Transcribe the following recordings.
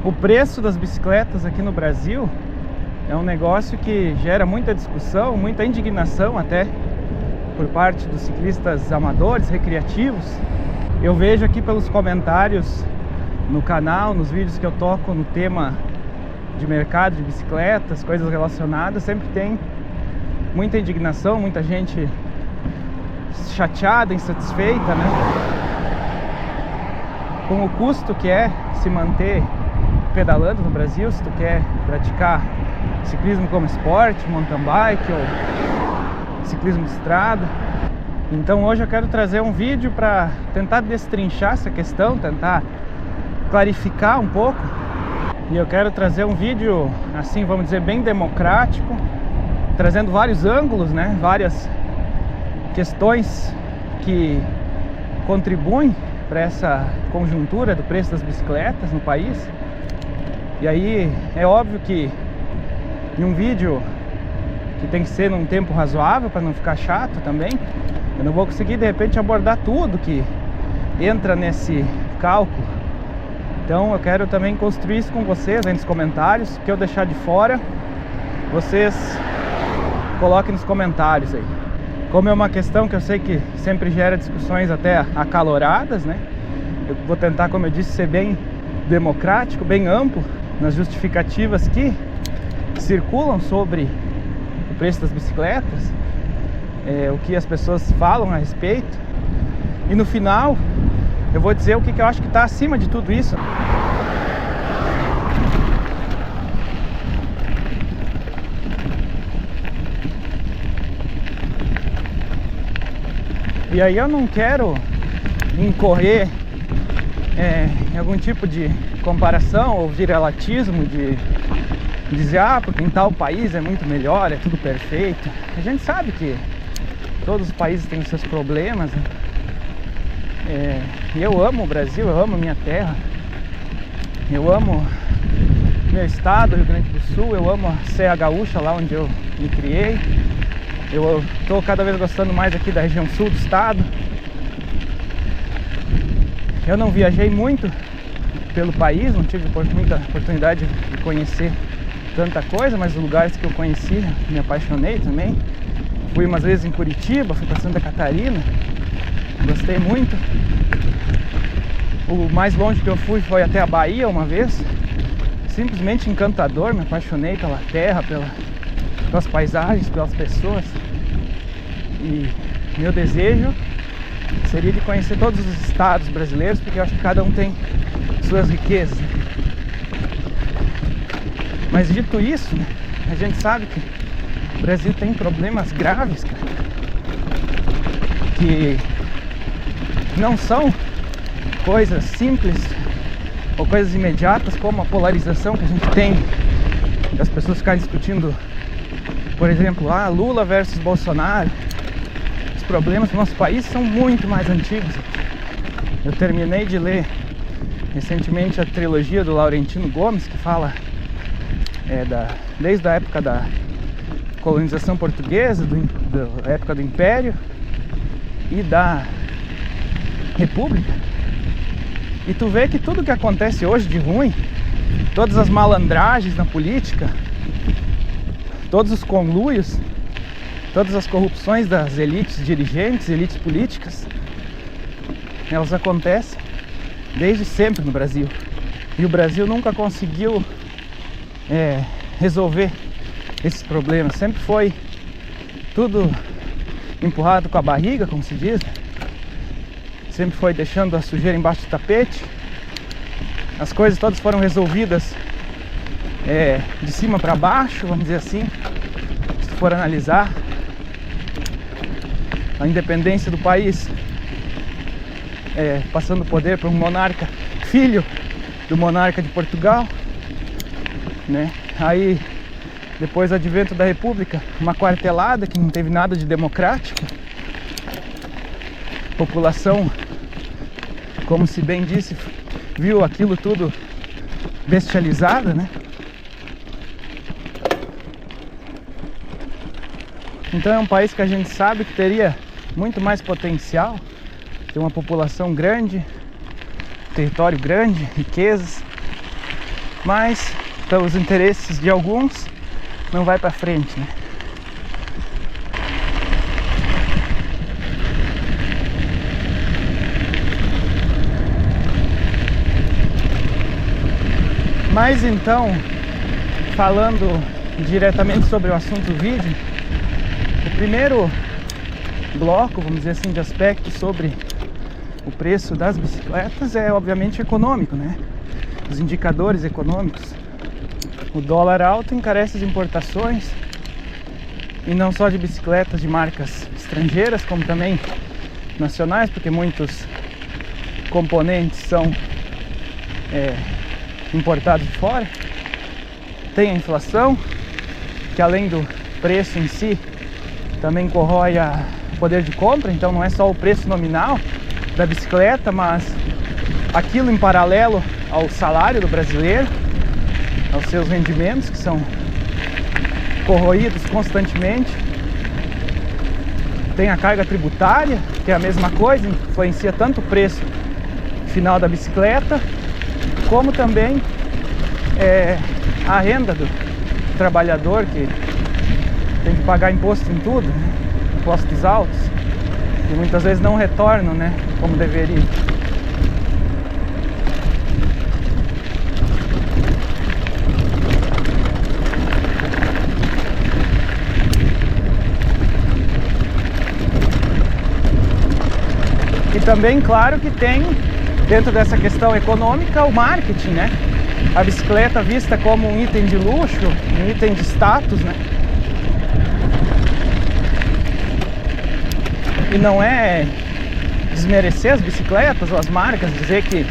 O preço das bicicletas aqui no Brasil é um negócio que gera muita discussão, muita indignação até por parte dos ciclistas amadores, recreativos. Eu vejo aqui pelos comentários no canal, nos vídeos que eu toco no tema de mercado de bicicletas, coisas relacionadas, sempre tem muita indignação, muita gente chateada, insatisfeita, né? Com o custo que é se manter pedalando no Brasil, se tu quer praticar ciclismo como esporte, mountain bike ou ciclismo de estrada. Então hoje eu quero trazer um vídeo para tentar destrinchar essa questão, tentar clarificar um pouco. E eu quero trazer um vídeo, assim, vamos dizer, bem democrático, trazendo vários ângulos, né? Várias questões que contribuem para essa conjuntura do preço das bicicletas no país. E aí é óbvio que em um vídeo que tem que ser num tempo razoável para não ficar chato também, eu não vou conseguir de repente abordar tudo que entra nesse cálculo. Então eu quero também construir isso com vocês aí nos comentários. O que eu deixar de fora, vocês coloquem nos comentários aí. Como é uma questão que eu sei que sempre gera discussões até acaloradas, né? Eu vou tentar, como eu disse, ser bem democrático, bem amplo nas justificativas que circulam sobre o preço das bicicletas, o que as pessoas falam a respeito. E no final eu vou dizer o que eu acho que está acima de tudo isso. E aí eu não quero incorrer em algum tipo de comparação ou de relatismo, de dizer, porque em tal país é muito melhor, é tudo perfeito. A gente sabe que todos os países têm os seus problemas, né? E eu amo o Brasil, eu amo a minha terra, eu amo meu estado, Rio Grande do Sul, eu amo a Serra Gaúcha, lá onde eu me criei. Eu estou cada vez gostando mais aqui da região sul do estado. Eu não viajei muito pelo país, não tive muita oportunidade de conhecer tanta coisa, mas os lugares que eu conheci, me apaixonei também. Fui umas vezes em Curitiba, fui para Santa Catarina, gostei muito. O mais longe que eu fui foi até a Bahia uma vez, simplesmente encantador, me apaixonei pela terra, pelas paisagens, pelas pessoas. E meu desejo seria de conhecer todos os estados brasileiros, porque eu acho que cada um tem suas riquezas. Mas dito isso, né, a gente sabe que o Brasil tem problemas graves, cara, que não são coisas simples ou coisas imediatas, como a polarização que a gente tem, das pessoas ficarem discutindo, por exemplo, Lula versus Bolsonaro. Os problemas do nosso país são muito mais antigos. Eu terminei de ler recentemente a trilogia do Laurentino Gomes, que fala desde a época da colonização portuguesa, da época do Império e da República. E tu vê que tudo que acontece hoje de ruim, todas as malandragens na política, todos os conluios, todas as corrupções das elites dirigentes, elites políticas, elas acontecem desde sempre no Brasil. E o Brasil nunca conseguiu resolver esses problemas. Sempre foi tudo empurrado com a barriga, como se diz. Sempre foi deixando a sujeira embaixo do tapete. As coisas todas foram resolvidas de cima para baixo, vamos dizer assim. Se for analisar a independência do país, passando o poder para um monarca, filho do monarca de Portugal, né? Aí depois do advento da República, uma quartelada que não teve nada de democrático. População, como se bem disse, viu aquilo tudo bestializada, né? Então é um país que a gente sabe que teria muito mais potencial, tem uma população grande, território grande, riquezas, mas pelos interesses de alguns não vai para frente, né? Mas então, falando diretamente sobre o assunto do vídeo, o primeiro bloco, vamos dizer assim, de aspectos sobre o preço das bicicletas é obviamente econômico, né? Os indicadores econômicos. O dólar alto encarece as importações, e não só de bicicletas de marcas estrangeiras, como também nacionais, porque muitos componentes são importados de fora. Tem a inflação, que além do preço em si, também corrói o poder de compra. Então não é só o preço nominal da bicicleta, mas aquilo em paralelo ao salário do brasileiro, aos seus rendimentos, que são corroídos constantemente. Tem a carga tributária, que é a mesma coisa, influencia tanto o preço final da bicicleta, como também a renda do trabalhador, que tem que pagar imposto em tudo, né? Impostos altos, e muitas vezes não retornam, né, como deveria. E também, claro, que tem, dentro dessa questão econômica, o marketing, né? A bicicleta vista como um item de luxo, um item de status, né? E não é desmerecer as bicicletas ou as marcas, dizer que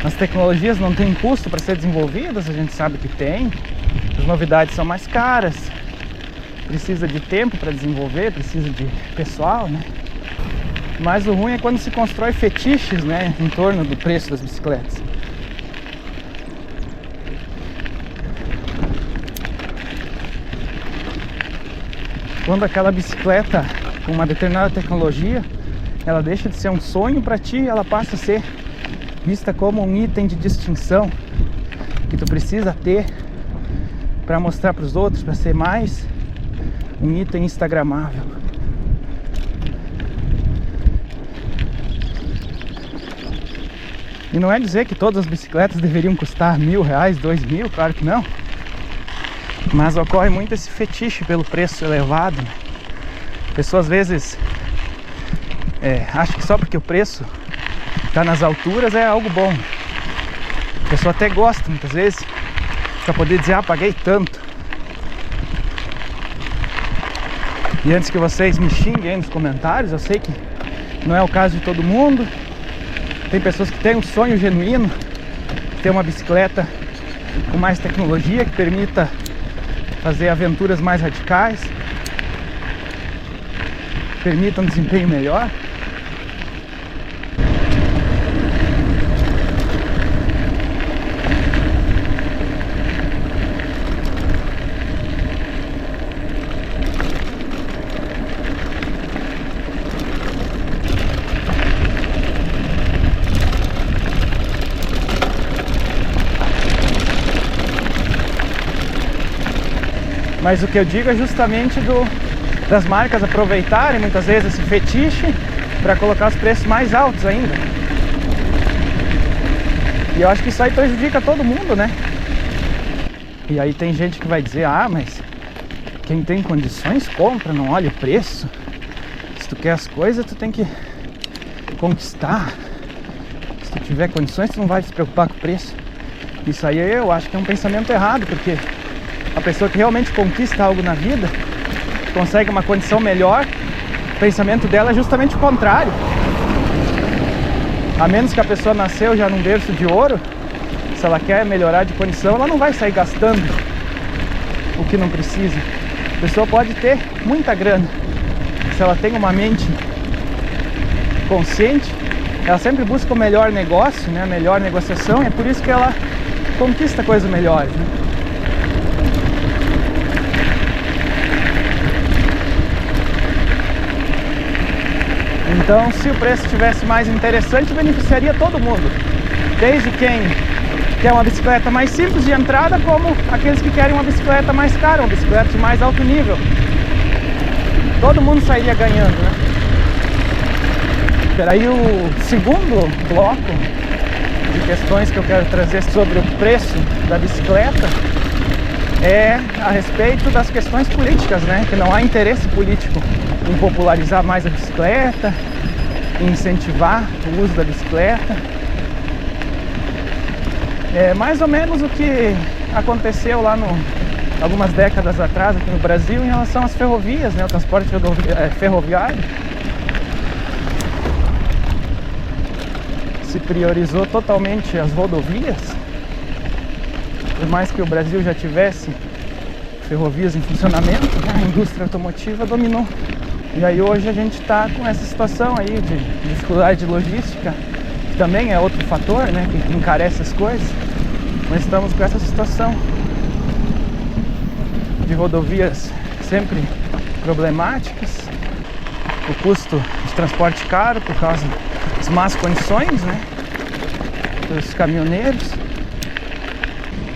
as tecnologias não têm custo para ser desenvolvidas. A gente sabe que tem. As novidades são mais caras, precisa de tempo para desenvolver, precisa de pessoal, né? Mas o ruim é quando se constrói fetiches, né, em torno do preço das bicicletas. Quando aquela bicicleta com uma determinada tecnologia, ela deixa de ser um sonho para ti, ela passa a ser vista como um item de distinção que tu precisa ter para mostrar para os outros, para ser mais um item instagramável. E não é dizer que todas as bicicletas deveriam custar R$1.000, R$2.000, claro que não. Mas ocorre muito esse fetiche pelo preço elevado, né? A pessoa às vezes acha que só porque o preço está nas alturas é algo bom. A pessoa até gosta muitas vezes para poder dizer, paguei tanto. E antes que vocês me xinguem aí nos comentários, eu sei que não é o caso de todo mundo. Tem pessoas que têm um sonho genuíno de ter uma bicicleta com mais tecnologia, que permita fazer aventuras mais radicais, permita um desempenho melhor. Mas o que eu digo é justamente das marcas aproveitarem muitas vezes esse fetiche para colocar os preços mais altos ainda. E eu acho que isso aí prejudica todo mundo, né? E aí tem gente que vai dizer, mas quem tem condições compra, não olha o preço. Se tu quer as coisas, tu tem que conquistar. Se tu tiver condições, tu não vai se preocupar com o preço. Isso aí eu acho que é um pensamento errado, porque a pessoa que realmente conquista algo na vida, consegue uma condição melhor, o pensamento dela é justamente o contrário. A menos que a pessoa nasceu já num berço de ouro, se ela quer melhorar de condição, ela não vai sair gastando o que não precisa. A pessoa pode ter muita grana, se ela tem uma mente consciente, ela sempre busca o melhor negócio, né, a melhor negociação, e é por isso que ela conquista coisas melhores, né? Então, se o preço estivesse mais interessante, beneficiaria todo mundo, desde quem quer uma bicicleta mais simples de entrada, como aqueles que querem uma bicicleta mais cara, uma bicicleta de mais alto nível. Todo mundo sairia ganhando, né? Aí o segundo bloco de questões que eu quero trazer sobre o preço da bicicleta é a respeito das questões políticas, né? Que não há interesse político em popularizar mais a bicicleta, em incentivar o uso da bicicleta. É mais ou menos o que aconteceu lá algumas décadas atrás aqui no Brasil em relação às ferrovias, né? O transporte ferroviário. Se priorizou totalmente as rodovias, por mais que o Brasil já tivesse ferrovias em funcionamento, a indústria automotiva dominou. E aí hoje a gente está com essa situação aí de dificuldade de logística, que também é outro fator, né, que encarece as coisas. Mas estamos com essa situação de rodovias sempre problemáticas, o custo de transporte caro por causa das más condições, né, dos caminhoneiros.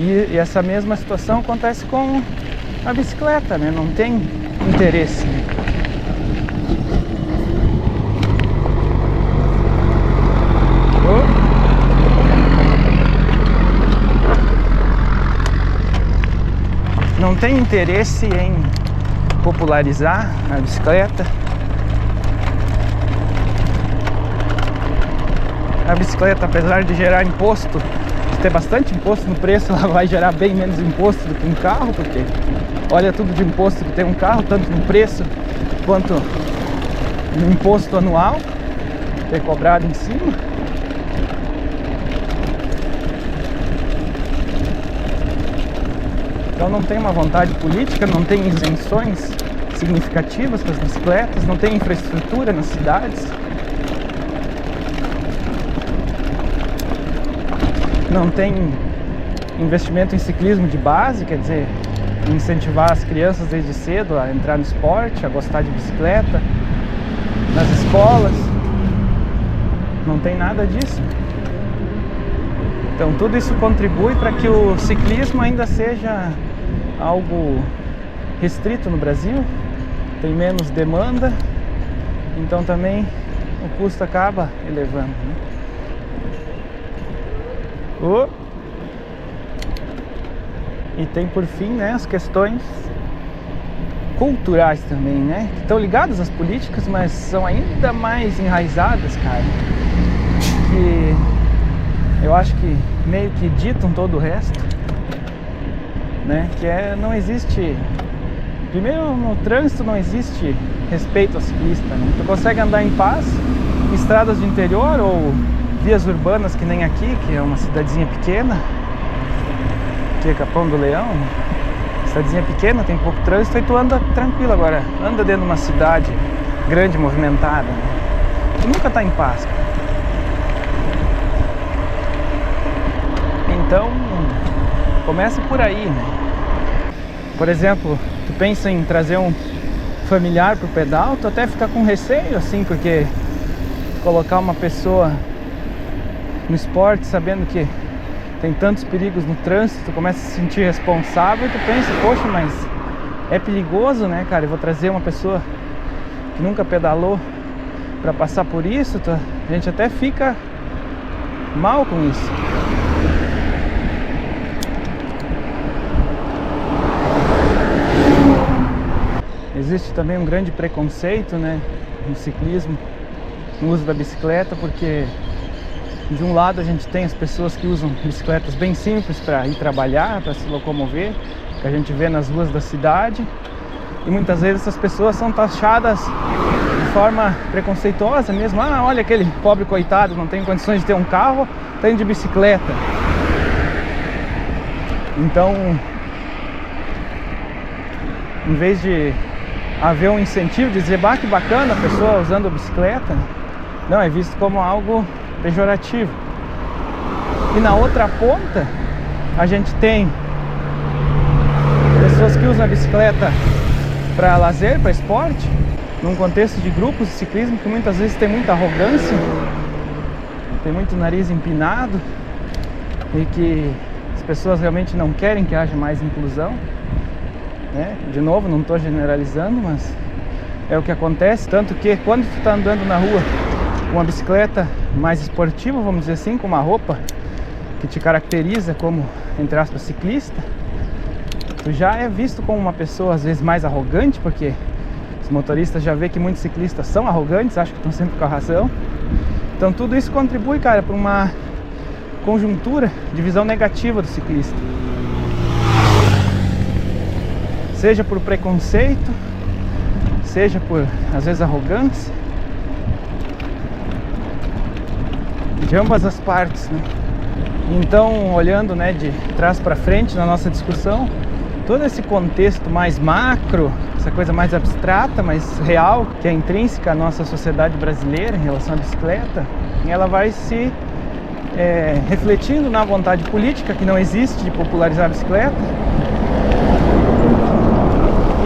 E essa mesma situação acontece com a bicicleta, né? Não tem interesse. Não tem interesse em popularizar a bicicleta. A bicicleta, apesar de gerar imposto, de ter bastante imposto no preço, ela vai gerar bem menos imposto do que um carro, porque olha tudo de imposto que tem um carro, tanto no preço quanto no imposto anual que é cobrado em cima. Então não tem uma vontade política, não tem isenções significativas para as bicicletas, não tem infraestrutura nas cidades. Não tem investimento em ciclismo de base, quer dizer, incentivar as crianças desde cedo a entrar no esporte, a gostar de bicicleta, nas escolas. Não tem nada disso. Então tudo isso contribui para que o ciclismo ainda seja algo restrito no Brasil, tem menos demanda, então também o custo acaba elevando, né? E tem por fim, né, as questões culturais também, né, que estão ligadas às políticas, mas são ainda mais enraizadas, cara, que eu acho que meio que ditam todo o resto, né, que não existe, primeiro no trânsito não existe respeito ao ciclista, né? Tu consegue andar em paz em estradas de interior ou vias urbanas que nem aqui, que é uma cidadezinha pequena, que é Capão do Leão, cidadezinha pequena, tem pouco trânsito e tu anda tranquilo. Agora, anda dentro de uma cidade grande, movimentada, né? Tu nunca tá em paz, cara. Então, começa por aí, né? Por exemplo, tu pensa em trazer um familiar pro pedal, tu até fica com receio, assim, porque colocar uma pessoa no esporte, sabendo que tem tantos perigos no trânsito, tu começa a se sentir responsável e tu pensa, poxa, mas é perigoso, né, cara? Eu vou trazer uma pessoa que nunca pedalou para passar por isso, a gente até fica mal com isso. Existe também um grande preconceito, né, no ciclismo, no uso da bicicleta, porque de um lado a gente tem as pessoas que usam bicicletas bem simples para ir trabalhar, para se locomover, que a gente vê nas ruas da cidade, e muitas vezes essas pessoas são taxadas de forma preconceituosa mesmo. Ah, olha aquele pobre coitado, não tem condições de ter um carro, tem de bicicleta. Então, em vez de haver um incentivo de dizer, bah, que bacana a pessoa usando a bicicleta, não, é visto como algo pejorativo. E na outra ponta a gente tem pessoas que usam a bicicleta para lazer, para esporte, num contexto de grupos de ciclismo que muitas vezes tem muita arrogância, tem muito nariz empinado, e que as pessoas realmente não querem que haja mais inclusão, né? De novo, não estou generalizando, mas é o que acontece. Tanto que quando tu está andando na rua com uma bicicleta mais esportiva, vamos dizer assim, com uma roupa que te caracteriza como, entre aspas, ciclista, tu já é visto como uma pessoa às vezes mais arrogante, porque os motoristas já vê que muitos ciclistas são arrogantes, acham que estão sempre com a razão. Então tudo isso contribui, cara, para uma conjuntura de visão negativa do ciclista. Seja por preconceito, seja por, às vezes, arrogância. De ambas as partes, né? Então, olhando, né, de trás para frente na nossa discussão, todo esse contexto mais macro, essa coisa mais abstrata, mais real, que é intrínseca à nossa sociedade brasileira em relação à bicicleta, ela vai se refletindo na vontade política, que não existe, de popularizar a bicicleta,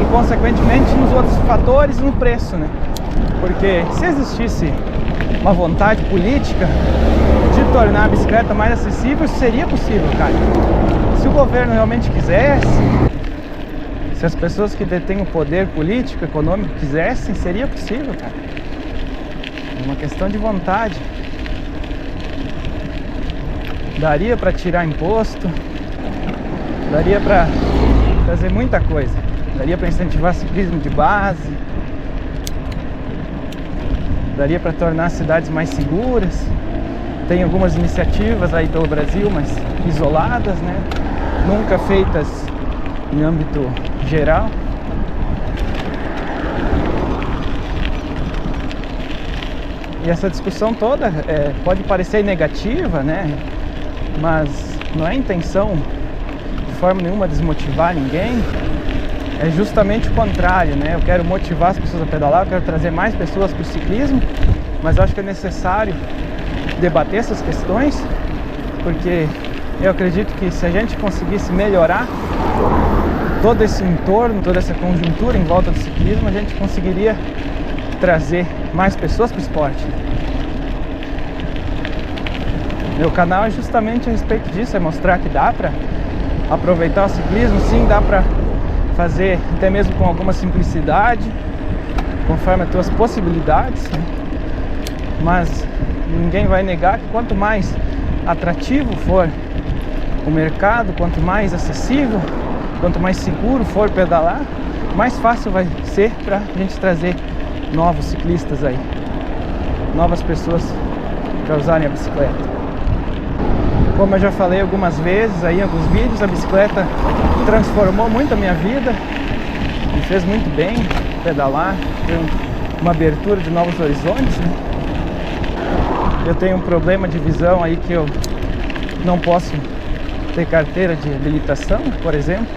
e consequentemente nos outros fatores e no preço, né? Porque se existisse uma vontade política de tornar a bicicleta mais acessível, isso seria possível, cara. Se o governo realmente quisesse, se as pessoas que detêm o poder político, econômico quisessem, seria possível, cara. É uma questão de vontade. Daria para tirar imposto, daria para fazer muita coisa, daria para incentivar ciclismo de base, daria para tornar as cidades mais seguras. Tem algumas iniciativas aí pelo Brasil, mas isoladas, né? Nunca feitas em âmbito geral. E essa discussão toda pode parecer negativa, né? Mas não é intenção de forma nenhuma desmotivar ninguém. É justamente o contrário, né? Eu quero motivar as pessoas a pedalar, eu quero trazer mais pessoas para o ciclismo, mas eu acho que é necessário debater essas questões, porque eu acredito que se a gente conseguisse melhorar todo esse entorno, toda essa conjuntura em volta do ciclismo, a gente conseguiria trazer mais pessoas para o esporte. Meu canal é justamente a respeito disso, é mostrar que dá para aproveitar o ciclismo, sim, dá para fazer até mesmo com alguma simplicidade, conforme as tuas possibilidades, né? Mas ninguém vai negar que quanto mais atrativo for o mercado, quanto mais acessível, quanto mais seguro for pedalar, mais fácil vai ser para a gente trazer novos ciclistas aí, novas pessoas para usarem a bicicleta. Como eu já falei algumas vezes aí em alguns vídeos, a bicicleta transformou muito a minha vida, me fez muito bem pedalar, foi uma abertura de novos horizontes, né? Eu tenho um problema de visão aí que eu não posso ter carteira de habilitação, por exemplo.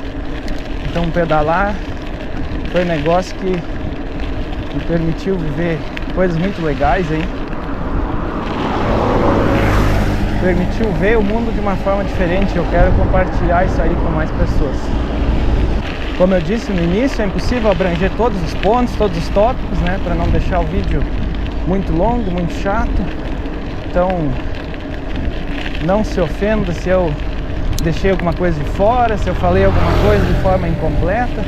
Então pedalar foi um negócio que me permitiu viver coisas muito legais aí. Permitiu ver o mundo de uma forma diferente. Eu quero compartilhar isso aí com mais pessoas. Como eu disse no início, é impossível abranger todos os pontos, todos os tópicos, né? Para não deixar o vídeo muito longo, muito chato. Então, não se ofenda se eu deixei alguma coisa de fora, se eu falei alguma coisa de forma incompleta.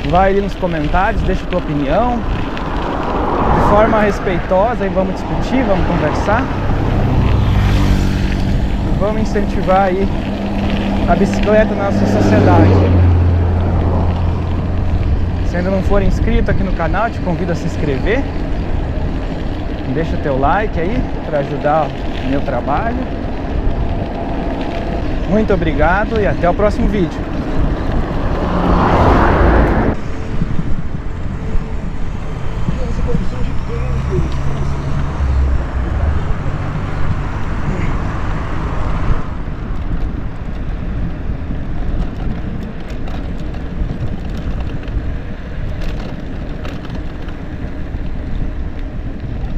Vai ali nos comentários, deixa a tua opinião. De forma respeitosa, e vamos discutir, vamos conversar. E vamos incentivar aí a bicicleta na nossa sociedade. Se ainda não for inscrito aqui no canal, eu te convido a se inscrever. Deixa teu like aí para ajudar o meu trabalho. Muito obrigado e até o próximo vídeo.